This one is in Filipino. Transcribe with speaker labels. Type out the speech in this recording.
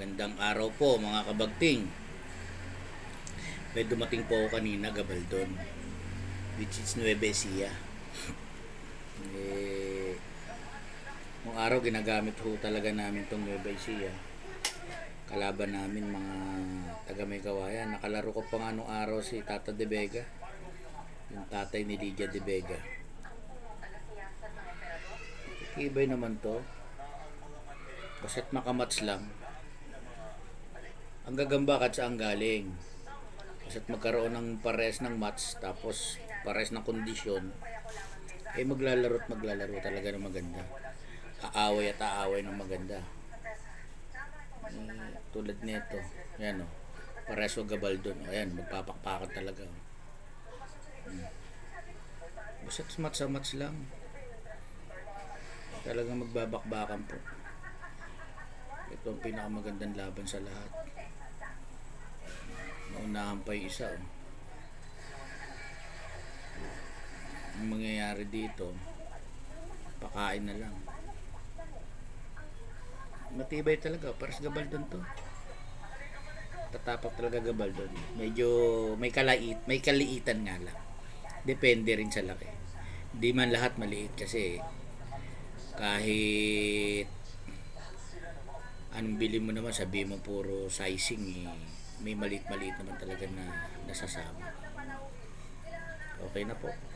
Speaker 1: Magandang araw po mga kabagting. May dumating po ako kanina, Gabaldon, which is Nueva Ecija. Nung araw ginagamit ho talaga namin tong Nueva Ecija. Kalaban namin mga taga may kawayan. Nakalaro ko pa nga nung araw si Tata De Vega, yung tatay ni Lydia De Vega. Ibay naman to. Basta't makamats lang. Ang gagamba kat saan galing. Basta't magkaroon ng pares ng match, tapos pares ng kondisyon, maglalaro talaga ng maganda. Aaway at aaway ng maganda. Tulad nito. Ayan o. Pares o Gabaldon. Ayan, magpapakpakan talaga. Basta't match sa match lang. Talagang magbabakbakan po. Ito ang pinakamagandang laban sa lahat. Naunahan pa yung isa. Ang mangyayari dito, pakain na lang. Matibay talaga. Pares Gabaldon to. Tatapak talaga Gabaldon. Medyo may kaliitan nga lang. Depende rin sa laki. Di man lahat maliit kasi kahit anong bili mo naman, sabi mo puro sizing, may maliit naman talaga na nasasama. Okay na po.